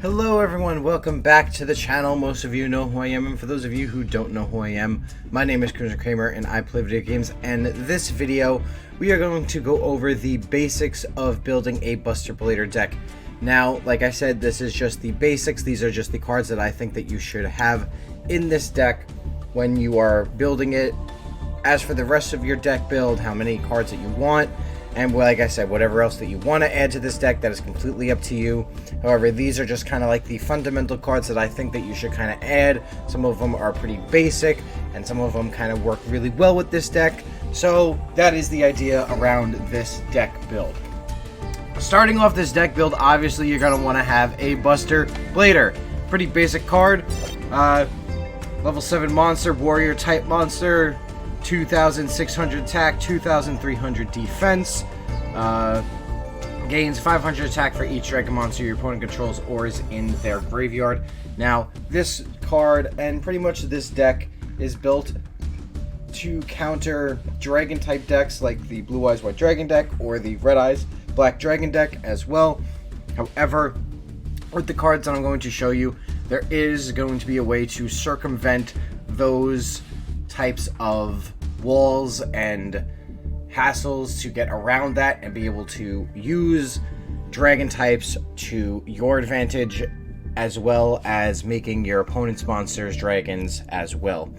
Hello everyone, welcome back to the channel. Most of you know who I am, and for those of you who don't know who I am, my name is KrimsonKreamer and I play video games. And this video, we are going to go over the basics of building a Buster Blader deck. Now, like I said, this is just the basics. These are just the cards that I think that you should have in this deck when you are building it. As for the rest of your deck build, how many cards that you want, and like I said, whatever else that you want to add to this deck, that is completely up to you. However, these are just kind of like the fundamental cards that I think that you should kind of add. Some of them are pretty basic, and some of them kind of work really well with this deck. So that is the idea around this deck build. Starting off this deck build, obviously you're going to want to have a Buster Blader. Pretty basic card. Level 7 monster, warrior type monster. 2,600 attack, 2,300 defense, gains 500 attack for each dragon monster your opponent controls or is in their graveyard. Now, this card and pretty much this deck is built to counter dragon type decks like the Blue Eyes White Dragon deck or the Red Eyes Black Dragon deck as well. However, with the cards that I'm going to show you, there is going to be a way to circumvent those types of walls and hassles to get around that and be able to use dragon types to your advantage, as well as making your opponent's monsters dragons as well.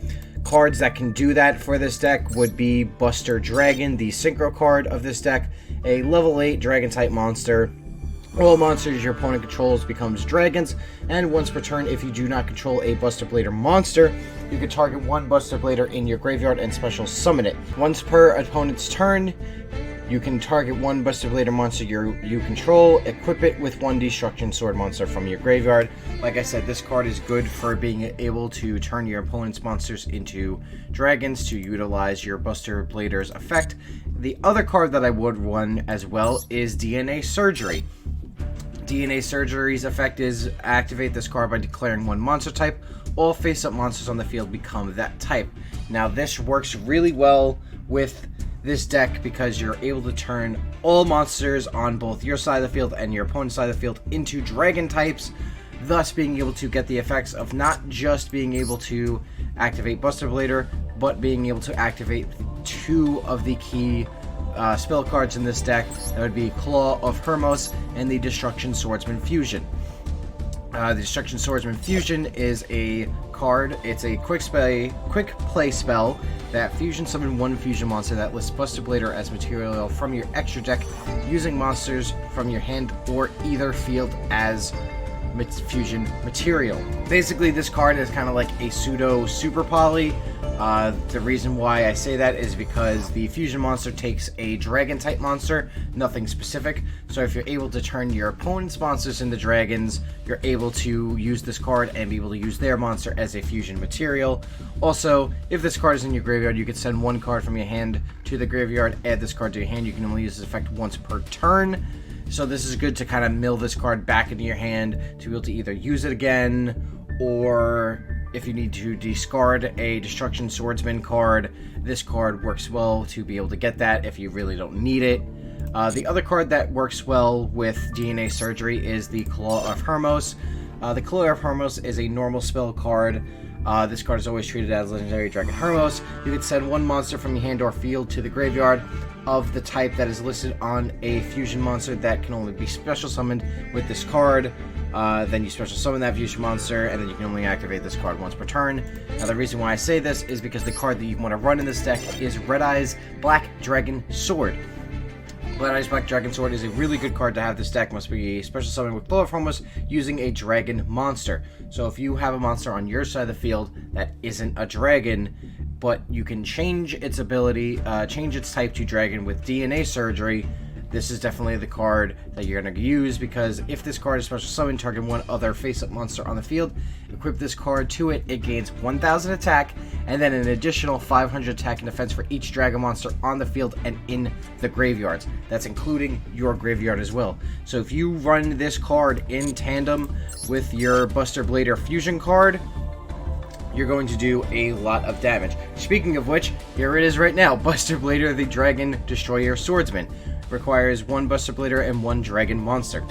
Cards that can do that for this deck would be Buster Dragon, the synchro card of this deck, a level 8 dragon type monster. All monsters your opponent controls becomes dragons, and once per turn, if you do not control a Buster Blader monster, you can target one Buster Blader in your graveyard and special summon it. Once per opponent's turn, you can target one Buster Blader monster you control, equip it with one Destruction Sword monster from your graveyard. Like I said, this card is good for being able to turn your opponent's monsters into dragons to utilize your Buster Blader's effect. The other card that I would run as well is DNA Surgery. DNA Surgery's effect is activate this card by declaring one monster type. All face-up monsters on the field become that type. Now, this works really well with this deck because you're able to turn all monsters on both your side of the field and your opponent's side of the field into dragon types, thus being able to get the effects of not just being able to activate Buster Blader, but being able to activate two of the key spell cards in this deck. That would be Claw of Hermos and the Destruction Swordsman Fusion. The Destruction Swordsman Fusion is a card. It's a quick play spell that fusion summon one fusion monster that lists Buster Blader as material from your extra deck using monsters from your hand or either field as fusion material. Basically, this card is kind of like a pseudo super poly. The reason why I say that is because the fusion monster takes a dragon type monster, nothing specific. So if you're able to turn your opponent's monsters into dragons, you're able to use this card and be able to use their monster as a fusion material. Also, if this card is in your graveyard, you can send one card from your hand to the graveyard, add this card to your hand. You can only use this effect once per turn. So this is good to kind of mill this card back into your hand to be able to either use it again, or if you need to discard a Destruction Swordsman card, this card works well to be able to get that if you really don't need it. The other card that works well with DNA Surgery is the Claw of Hermos. The Claw of Hermos is a normal spell card. This card is always treated as Legendary Dragon Hermos. You can send one monster from your hand or field to the graveyard of the type that is listed on a fusion monster that can only be special summoned with this card. Then you special summon that fusion monster, and then you can only activate this card once per turn. Now, the reason why I say this is because the card that you want to run in this deck is Red Eyes Black Dragon Sword. Red Eyes Black Dragon Sword is a really good card to have this deck. Must be a special summon with Claw of Hermos using a dragon monster. So if you have a monster on your side of the field that isn't a dragon, but you can change its ability, change its type to dragon with DNA Surgery, this is definitely the card that you're going to use, because if this card is special summoned, target one other face-up monster on the field, equip this card to it, it gains 1000 attack, and then an additional 500 attack and defense for each dragon monster on the field and in the graveyards. That's including your graveyard as well. So if you run this card in tandem with your Buster Blader Fusion card, you're going to do a lot of damage. Speaking of which, here it is right now. Buster Blader, the Dragon Destroyer Swordsman. Requires one Buster Blader and one Dragon Monster.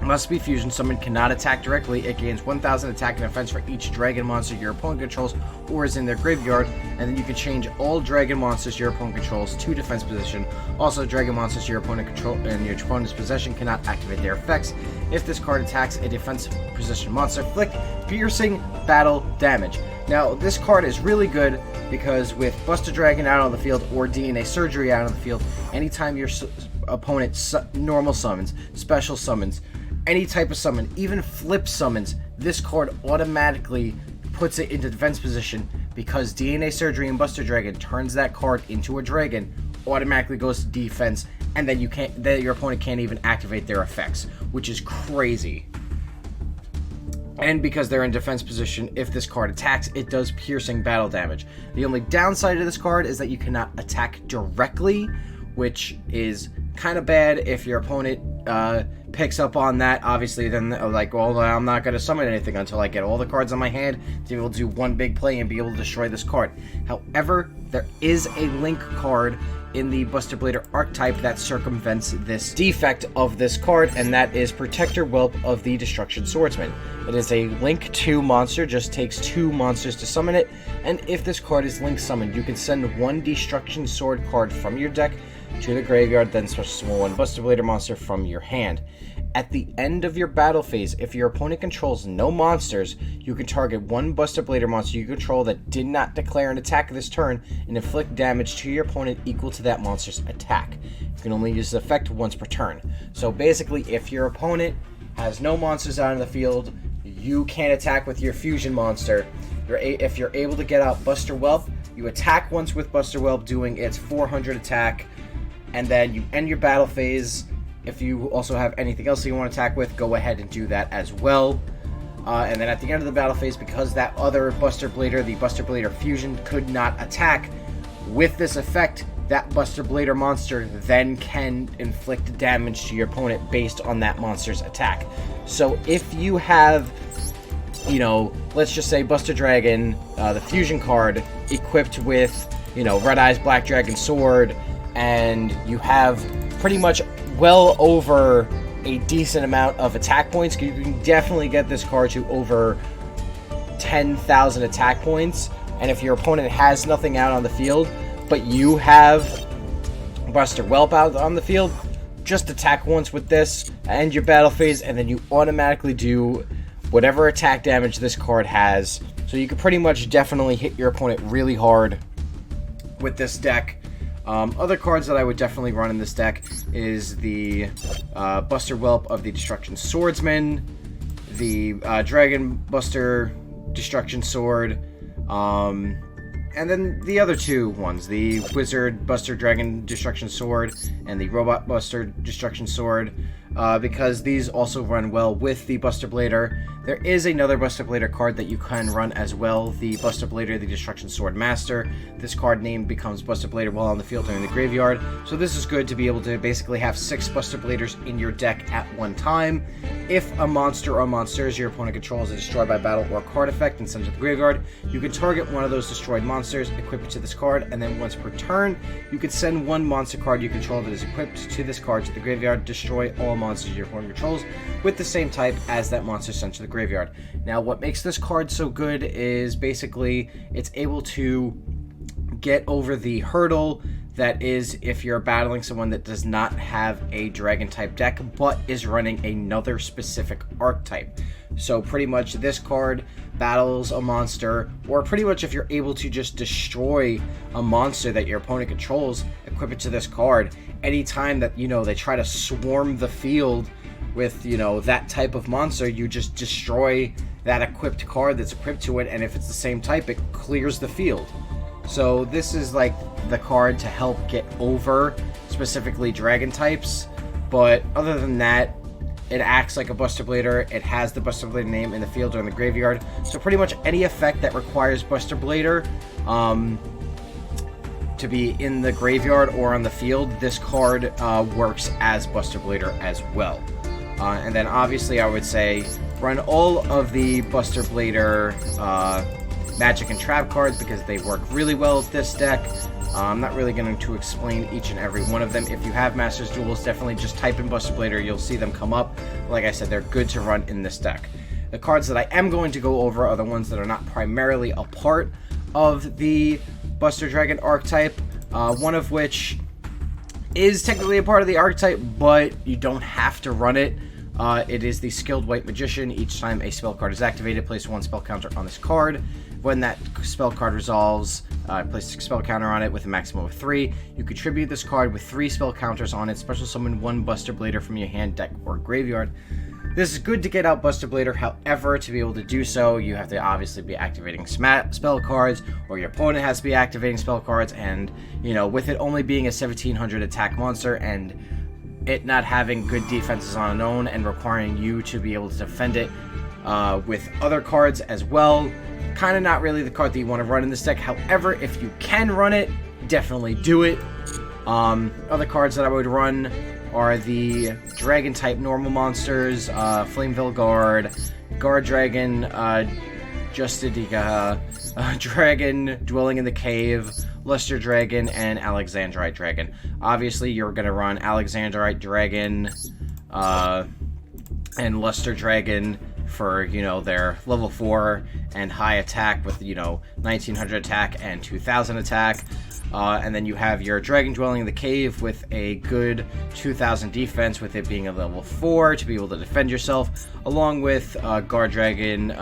Must be fusion summoned, cannot attack directly. It gains 1000 attack and defense for each dragon monster your opponent controls or is in their graveyard. And then you can change all dragon monsters your opponent controls to defense position. Also, dragon monsters your opponent control in your opponent's possession cannot activate their effects. If this card attacks a defense position monster, inflict piercing battle damage. Now, this card is really good because with Buster Dragon out on the field or DNA Surgery out on the field, anytime your opponent normal summons, special summons, any type of summon, even flip summons, this card automatically puts it into defense position because DNA Surgery and Buster Dragon turns that card into a dragon, automatically goes to defense, and then your opponent can't even activate their effects, which is crazy. And because they're in defense position, if this card attacks, it does piercing battle damage. The only downside of this card is that you cannot attack directly, which is kind of bad. If your opponent picks up on that, obviously then like, well, I'm not going to summon anything until I get all the cards on my hand to be able to do one big play and be able to destroy this card. However, there is a link card in the Buster Blader archetype that circumvents this defect of this card, and that is Protector Whelp of the Destruction Swordsman. It is a Link 2 monster, just takes 2 monsters to summon it, and if this card is Link summoned, you can send 1 Destruction Sword card from your deck to the graveyard, then summon 1 Buster Blader monster from your hand. At the end of your battle phase, if your opponent controls no monsters, you can target 1 Buster Blader monster you control that did not declare an attack this turn and inflict damage to your opponent equal to that monster's attack. You can only use the effect once per turn. So basically, if your opponent has no monsters out in the field, you can't attack with your fusion monster. If you're able to get out Buster Whelp, you attack once with Buster Whelp doing its 400 attack, and then you end your battle phase. If you also have anything else you want to attack with, go ahead and do that as well. And then at the end of the battle phase, because that other Buster Blader, the Buster Blader Fusion, could not attack, with this effect, that Buster Blader monster then can inflict damage to your opponent based on that monster's attack. So if you have, let's just say Buster Dragon, the Fusion card, equipped with, Red Eyes Black Dragon Sword, and you have pretty much well over a decent amount of attack points, you can definitely get this card to over 10,000 attack points. And if your opponent has nothing out on the field, but you have Buster Whelp out on the field, just attack once with this, end your battle phase, and then you automatically do whatever attack damage this card has. So you can pretty much definitely hit your opponent really hard with this deck. Other cards that I would definitely run in this deck is the Buster Whelp of the Destruction Swordsman, the Dragon Buster Destruction Sword, and then the other 2 ones, the Wizard Buster Dragon Destruction Sword and the Robot Buster Destruction Sword, because these also run well with the Buster Blader. There is another Buster Blader card that you can run as well, the Buster Blader, the Destruction Sword Master. This card name becomes Buster Blader while on the field or in the graveyard. So this is good to be able to basically have 6 Buster Bladers in your deck at one time. If a monster or monsters your opponent controls is destroyed by battle or card effect and sent to the graveyard, you can target one of those destroyed monsters, equip it to this card, and then once per turn, you can send 1 monster card you control that is equipped to this card to the graveyard, destroy all monsters your opponent controls with the same type as that monster sent to the graveyard. Now, what makes this card so good is basically it's able to get over the hurdle that is if you're battling someone that does not have a dragon type deck but is running another specific archetype. So pretty much this card battles a monster, or pretty much if you're able to just destroy a monster that your opponent controls, equip it to this card. Anytime that they try to swarm the field with that type of monster, you just destroy that equipped card that's equipped to it, and if it's the same type, it clears the field. So this is like the card to help get over specifically dragon types, but other than that, it acts like a Buster Blader. It has the Buster Blader name in the field or in the graveyard, so pretty much any effect that requires Buster Blader to be in the graveyard or on the field, this card works as Buster Blader as well. And then obviously I would say run all of the Buster Blader magic and trap cards because they work really well with this deck. I'm not really going to explain each and every one of them. If you have Masters Duels, definitely just type in Buster Blader. You'll see them come up. Like I said, they're good to run in this deck. The cards that I am going to go over are the ones that are not primarily a part of the Buster Dragon archetype, one of which is technically a part of the archetype, but you don't have to run it. It is the Skilled White Magician. Each time a spell card is activated, place one spell counter on this card. When that spell card resolves, place a spell counter on it with a maximum of 3. You contribute this card with 3 spell counters on it. Special summon 1 Buster Blader from your hand, deck, or graveyard. This is good to get out Buster Blader. However, to be able to do so, you have to obviously be activating spell cards, or your opponent has to be activating spell cards, and, you know, with it only being a 1700 attack monster, and it not having good defenses on its own, and requiring you to be able to defend it with other cards as well, kind of not really the card that you want to run in this deck. However, if you can run it, definitely do it. Other cards that I would run are the Dragon-type normal monsters, Flameville Guard, Guard Dragon, Justidica, Dragon Dwelling in the Cave, Luster Dragon, and Alexandrite Dragon. Obviously, you're going to run Alexandrite Dragon and Luster Dragon for, you know, their level 4 and high attack with, you know, 1900 attack and 2000 attack. And then you have your Dragon Dwelling in the Cave with a good 2000 defense, with it being a level 4 to be able to defend yourself, along with Guard Dragon,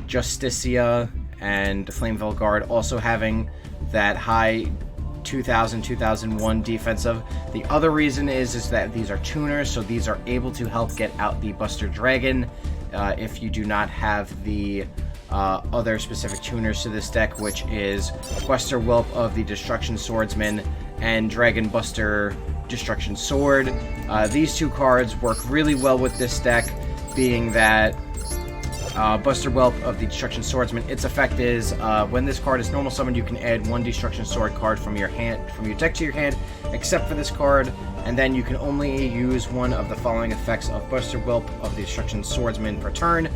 Justicia, and Flameville Guard also having that high 2000, 2001 defensive. The other reason is that these are tuners, so these are able to help get out the Buster Dragon if you do not have the other specific tuners to this deck, which is Buster Whelp of the Destruction Swordsman and Dragon Buster Destruction Sword. These two cards work really well with this deck, being that Buster Whelp of the Destruction Swordsman, its effect is when this card is normal summoned, you can add 1 Destruction Sword card from your deck to your hand, except for this card, and then you can only use one of the following effects of Buster Whelp of the Destruction Swordsman per turn.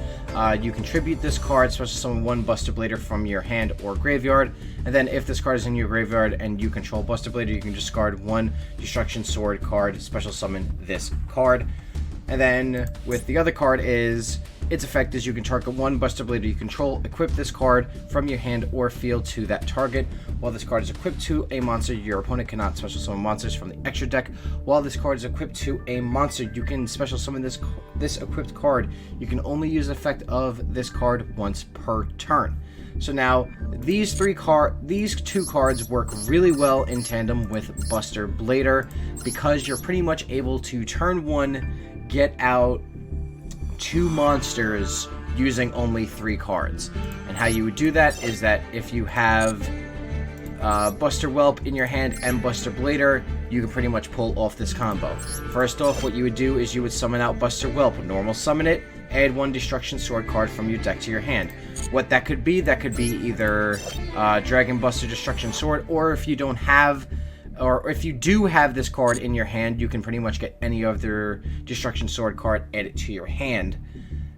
You contribute this card, special summon 1 Buster Blader from your hand or graveyard, and then if this card is in your graveyard and you control Buster Blader, you can discard 1 Destruction Sword card, special summon this card. And then with the other card is, its effect is you can target 1 Buster Blader you control, equip this card from your hand or field to that target. While this card is equipped to a monster, your opponent cannot special summon monsters from the extra deck. While this card is equipped to a monster, you can special summon this equipped card. You can only use the effect of this card once per turn. So now, these two cards work really well in tandem with Buster Blader, because you're pretty much able to turn 1, get out 2 monsters using only 3 cards. And how you would do that is that if you have Buster Whelp in your hand and Buster Blader, you can pretty much pull off this combo. First off, what you would do is you would summon out Buster Whelp, normal summon it, add 1 Destruction Sword card from your deck to your hand. What that could be either Dragon Buster Destruction Sword, or if you don't have, or if you do have this card in your hand, you can pretty much get any other Destruction Sword card, add it to your hand.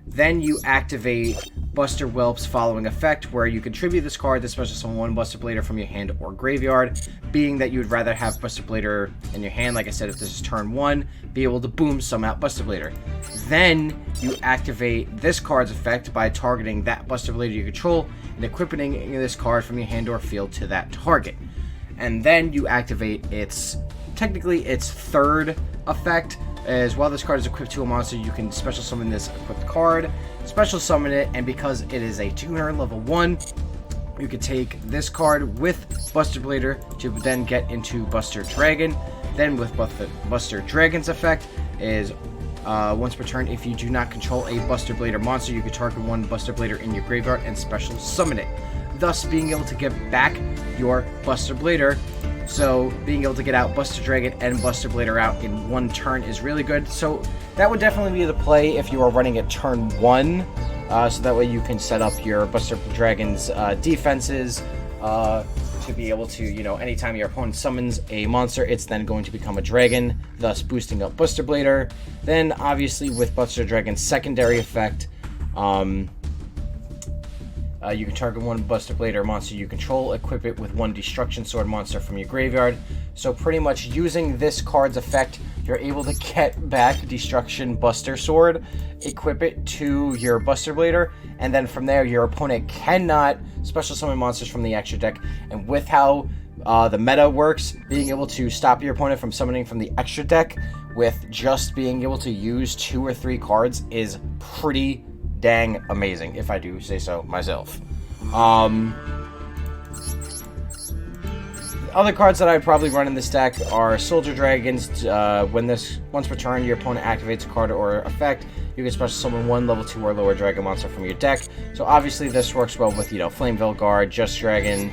Then you activate Buster Whelp's following effect, where you contribute this card to special summon 1 Buster Blader from your hand or graveyard, being that you would rather have Buster Blader in your hand. Like I said, if this is turn 1, be able to boom, summon out Buster Blader. Then you activate this card's effect by targeting that Buster Blader you control and equipping this card from your hand or field to that target. And then you activate technically its third effect, as while this card is equipped to a monster, you can special summon this equipped card, special summon it, and because it is a tuner, level 1, you can take this card with Buster Blader to then get into Buster Dragon. Then with Buster Dragon's effect is once per turn, if you do not control a Buster Blader monster, you can target 1 Buster Blader in your graveyard and special summon it, thus being able to get back your Buster Blader. So being able to get out Buster Dragon and Buster Blader out in 1 turn is really good. So that would definitely be the play if you are running at turn 1. So that way you can set up your Buster Dragon's defenses to be able to, you know, anytime your opponent summons a monster, it's then going to become a dragon, thus boosting up Buster Blader. Then obviously with Buster Dragon's secondary effect, You can target one Buster Blader monster you control, equip it with one Destruction Sword monster from your graveyard. So pretty much using this card's effect, you're able to get back Destruction Buster Sword, equip it to your Buster Blader, and then from there your opponent cannot special summon monsters from the extra deck. And with how the meta works, being able to stop your opponent from summoning from the extra deck with just being able to use 2 or 3 cards is pretty dang amazing, if I do say so myself. Other cards that I'd probably run in this deck are Soldier Dragons. Once per turn, your opponent activates a card or effect, you can special summon 1 level 2 or lower dragon monster from your deck. So obviously this works well with, Flameville Guard, Just Dragon,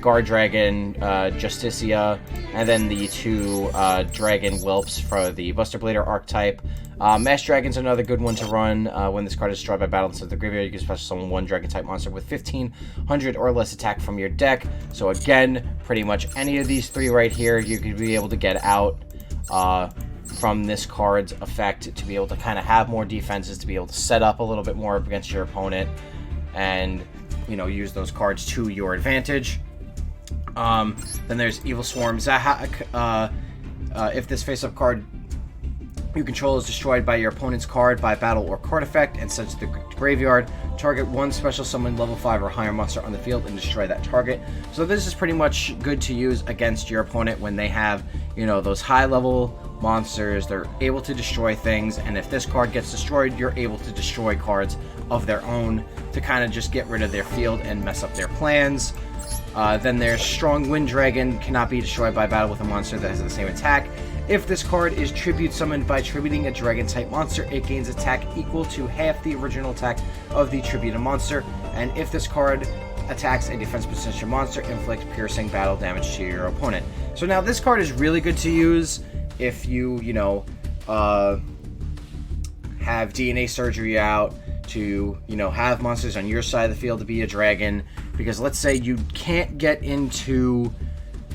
Guard Dragon, Justicia, and then the 2 Dragon Whelps for the Buster Blader archetype. Mass Dragon's another good one to run. When this card is destroyed by battle instead of the graveyard, you can special summon 1 Dragon-type monster with 1500 or less attack from your deck. So again, pretty much any of these 3 right here, you could be able to get out from this card's effect to be able to kind of have more defenses, to be able to set up a little bit more against your opponent, and use those cards to your advantage. Then there's Evil Swarm Zahak. If this face-up card you control is destroyed by your opponent's card by battle or card effect and sent to the graveyard, target 1 special summon level 5 or higher monster on the field and destroy that target. So this is pretty much good to use against your opponent when they have, those high level monsters. They're able to destroy things, and if this card gets destroyed, you're able to destroy cards of their own to kind of just get rid of their field and mess up their plans. Then there's Strong Wind Dragon, cannot be destroyed by battle with a monster that has the same attack. If this card is tribute summoned by tributing a dragon-type monster, it gains attack equal to half the original attack of the tributed monster. And if this card attacks a defense potential monster, inflict piercing battle damage to your opponent. So now this card is really good to use if you, have DNA surgery out to, have monsters on your side of the field to be a dragon. Because let's say you can't get into,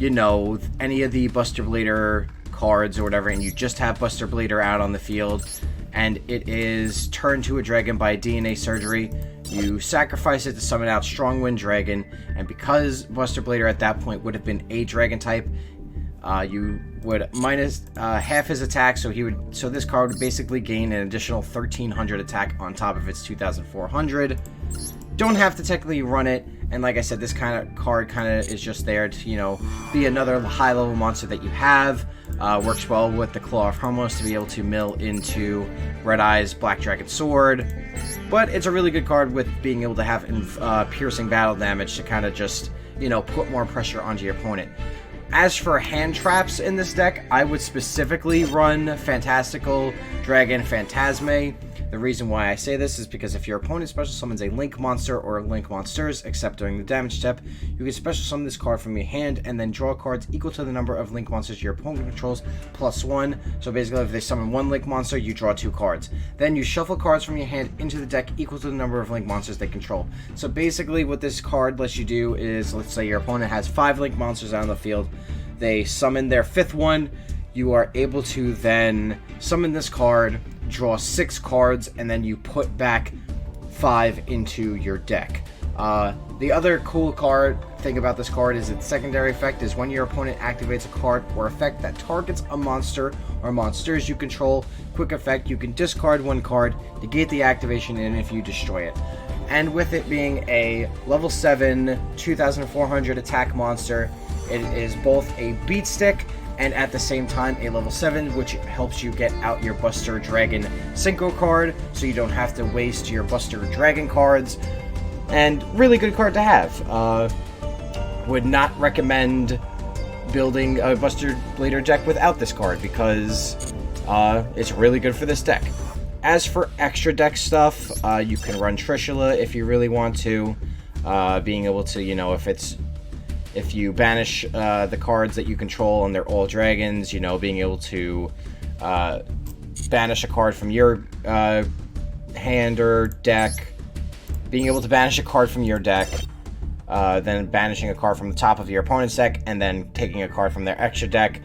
any of the Buster Blader cards or whatever, and you just have Buster Blader out on the field, and it is turned to a dragon by DNA surgery. You sacrifice it to summon out Strong Wind Dragon, and because Buster Blader at that point would have been a dragon type, you would minus half his attack, so this card would basically gain an additional 1300 attack on top of its 2400. Don't have to technically run it, and like I said, this kind of card is just there to, be another high-level monster that you have. Works well with the Claw of Hermos to be able to mill into Red Eye's Black Dragon Sword. But it's a really good card with being able to have piercing battle damage to kind of just, put more pressure onto your opponent. As for hand traps in this deck, I would specifically run Fantastical Dragon Phantasme. The reason why I say this is because if your opponent special summons a Link monster or Link monsters, except during the damage step, you can special summon this card from your hand and then draw cards equal to the number of Link monsters your opponent controls plus 1. So basically, if they summon 1 Link monster, you draw 2 cards. Then you shuffle cards from your hand into the deck equal to the number of Link monsters they control. So basically, what this card lets you do is, let's say your opponent has 5 Link monsters out on the field. They summon their 5th one. You are able to then summon this card, draw 6 cards, and then you put back 5 into your deck. The other cool thing about this card is its secondary effect is when your opponent activates a card or effect that targets a monster or monsters you control, quick effect, you can discard 1 card, negate the activation, and if you destroy it. And with it being a level 7, 2400 attack monster, it is both a beat stick and at the same time a level 7, which helps you get out your Buster Dragon Synchro card, so you don't have to waste your Buster Dragon cards. And really good card to have. Would not recommend building a Buster Blader deck without this card, because it's really good for this deck. As for extra deck stuff, you can run Trishula if you really want to. Being able to, if you banish the cards that you control and they're all dragons, being able to banish a card from your hand or deck, being able to banish a card from your deck, then banishing a card from the top of your opponent's deck, and then taking a card from their extra deck.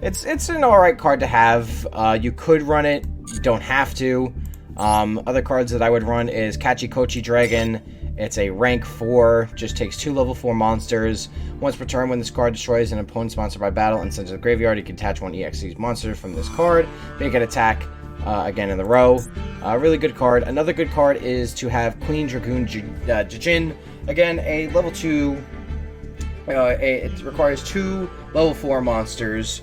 It's an alright card to have. You could run it, you don't have to. Other cards that I would run is Kachikochi Dragon It's a rank 4, just takes 2 level 4 monsters. Once per turn, when this card destroys an opponent's monster by battle and sends it to the graveyard, you can attach one EXE monster from this card, make it attack again in the row. Really good card. Another good card is to have Queen Dragoon Jin. Again, a level 2, it requires 2 level 4 monsters.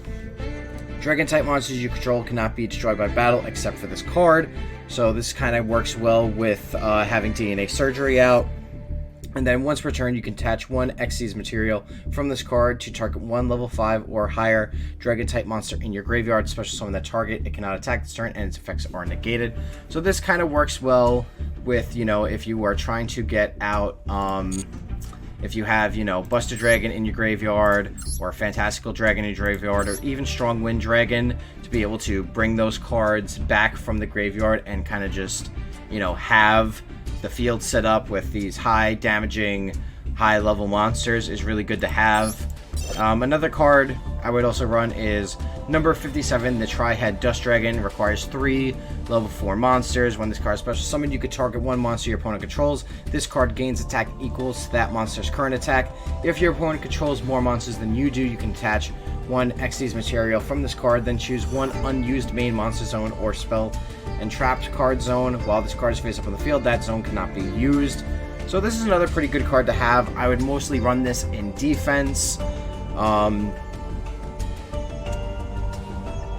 Dragon-type monsters you control cannot be destroyed by battle except for this card. So this kind of works well with having DNA Surgery out. And then once per turn, you can attach one Xyz material from this card to target one level 5 or higher Dragon-type monster in your graveyard. Special summon that target. It cannot attack this turn and its effects are negated. So this kind of works well with, you know, if you are trying to get out... if you have, you know, Buster Dragon in your graveyard, or Fantastical Dragon in your graveyard, or even Strong Wind Dragon, to be able to bring those cards back from the graveyard and kind of just, you know, have the field set up with these high damaging, high level monsters is really good to have. Another card I would also run is number 57, the Tri-Head Dust Dragon. Requires 3 level 4 monsters. When this card is special summoned, you could target one monster your opponent controls. This card gains attack equals to that monster's current attack. If your opponent controls more monsters than you do, you can attach one Xyz material from this card, then choose one unused main monster zone or spell and trapped card zone. While this card is face up on the field, that zone cannot be used. So this is another pretty good card to have. I would mostly run this in defense.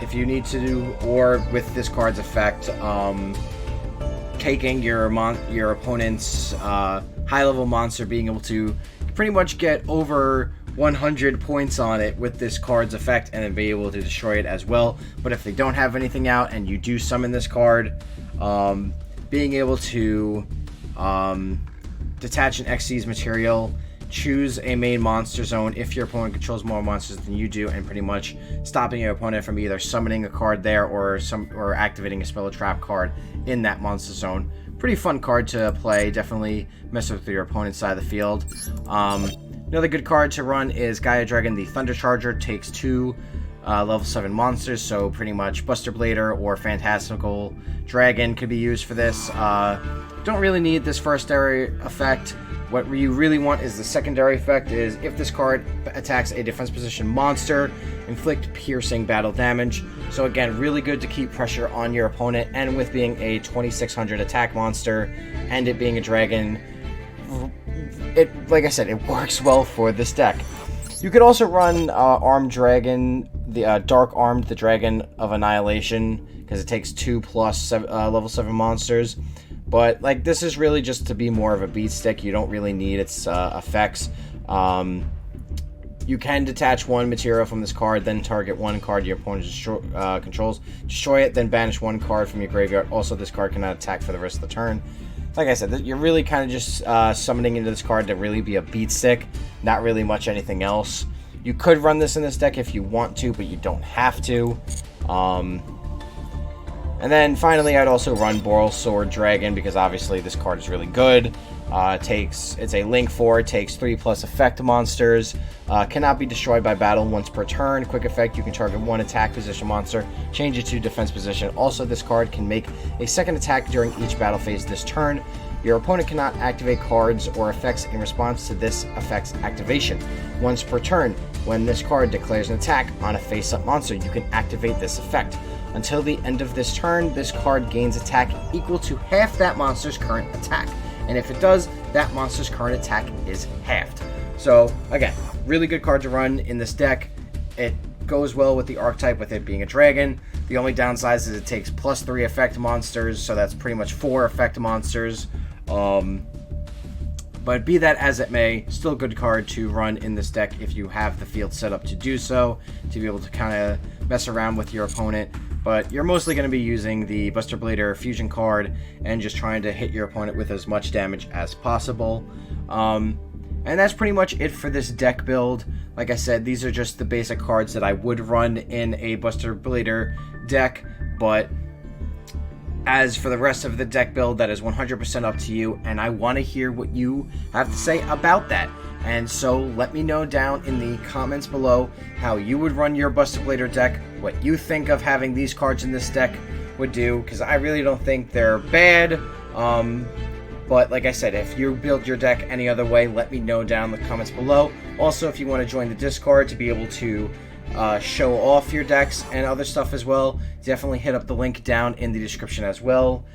If you need to do, or with this card's effect, taking your opponent's high-level monster, being able to pretty much get over 100 points on it with this card's effect, and then be able to destroy it as well. But if they don't have anything out and you do summon this card, being able to detach an Xyz material, choose a main monster zone if your opponent controls more monsters than you do, and pretty much stopping your opponent from either summoning a card there or activating a spell or trap card in that monster zone. Pretty fun card to play. Definitely mess with your opponent's side of the field. Another good card to run is Gaia Dragon, the Thunder Charger. Takes 2 level 7 monsters, so pretty much Buster Blader or Fantastical Dragon could be used for this. Don't really need this first effect. What you really want is the secondary effect, is if this card attacks a defense position monster, inflict piercing battle damage. So again, really good to keep pressure on your opponent, and with being a 2600 attack monster and it being a dragon, like I said, it works well for this deck. You could also run Armed Dragon, the Dark Armed, the Dragon of Annihilation, because it takes 2 plus level 7 monsters. But like, this is really just to be more of a beat stick. You don't really need its effects. You can detach one material from this card, then target one card your opponent controls, destroy it, then banish one card from your graveyard. Also, this card cannot attack for the rest of the turn. Like I said, you're really kind of just summoning into this card to really be a beat stick, not really much anything else. You could run this in this deck if you want to, but you don't have to. And then finally, I'd also run Boral Sword Dragon, because obviously this card is really good. It's a Link 4, takes 3 plus effect monsters, cannot be destroyed by battle once per turn. Quick effect, you can target one attack position monster, change it to defense position. Also, this card can make a second attack during each battle phase this turn. Your opponent cannot activate cards or effects in response to this effect's activation. Once per turn, when this card declares an attack on a face-up monster, you can activate this effect. Until the end of this turn, this card gains attack equal to half that monster's current attack. And if it does, that monster's current attack is halved. So, again, really good card to run in this deck. It goes well with the archetype, with it being a dragon. The only downside is it takes plus 3 effect monsters, so that's pretty much 4 effect monsters. But be that as it may, still a good card to run in this deck if you have the field set up to do so, to be able to kind of mess around with your opponent. But you're mostly going to be using the Buster Blader fusion card and just trying to hit your opponent with as much damage as possible. And that's pretty much it for this deck build. Like I said, these are just the basic cards that I would run in a Buster Blader deck, but as for the rest of the deck build, that is 100% up to you, and I want to hear what you have to say about that. And so let me know down in the comments below how you would run your Buster Blader deck, what you think of having these cards in this deck would do, because I really don't think they're bad. But like I said, if you build your deck any other way, let me know down in the comments below. Also, if you want to join the Discord to be able to show off your decks and other stuff as well, definitely hit up the link down in the description as well.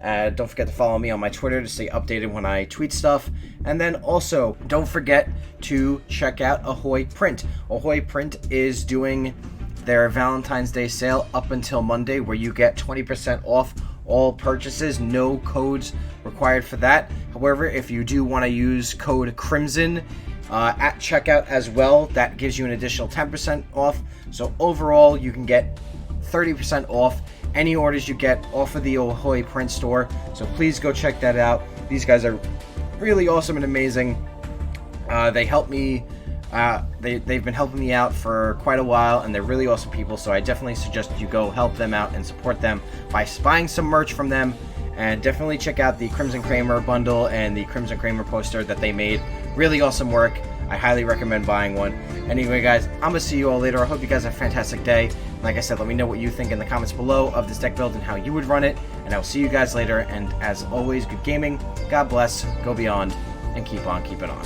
Don't forget to follow me on my Twitter to stay updated when I tweet stuff. And then also, don't forget to check out Ahoy Print. Ahoy Print is doing their Valentine's Day sale up until Monday, where you get 20% off all purchases, no codes required for that. However, if you do want to use code Krimson at checkout as well, that gives you an additional 10% off. So overall, you can get 30% off any orders you get off of the Ahoy Print store. So please go check that out. These guys are really awesome and amazing. They help me. They've been helping me out for quite a while, and they're really awesome people, so I definitely suggest you go help them out and support them by buying some merch from them. And definitely check out the KrimsonKreamer bundle and the KrimsonKreamer poster that they made. Really awesome work. I highly recommend buying one. Anyway, guys, I'm going to see you all later. I hope you guys have a fantastic day. Like I said, let me know what you think in the comments below of this deck build and how you would run it. And I will see you guys later. And as always, good gaming, God bless, go beyond, and keep on keeping on.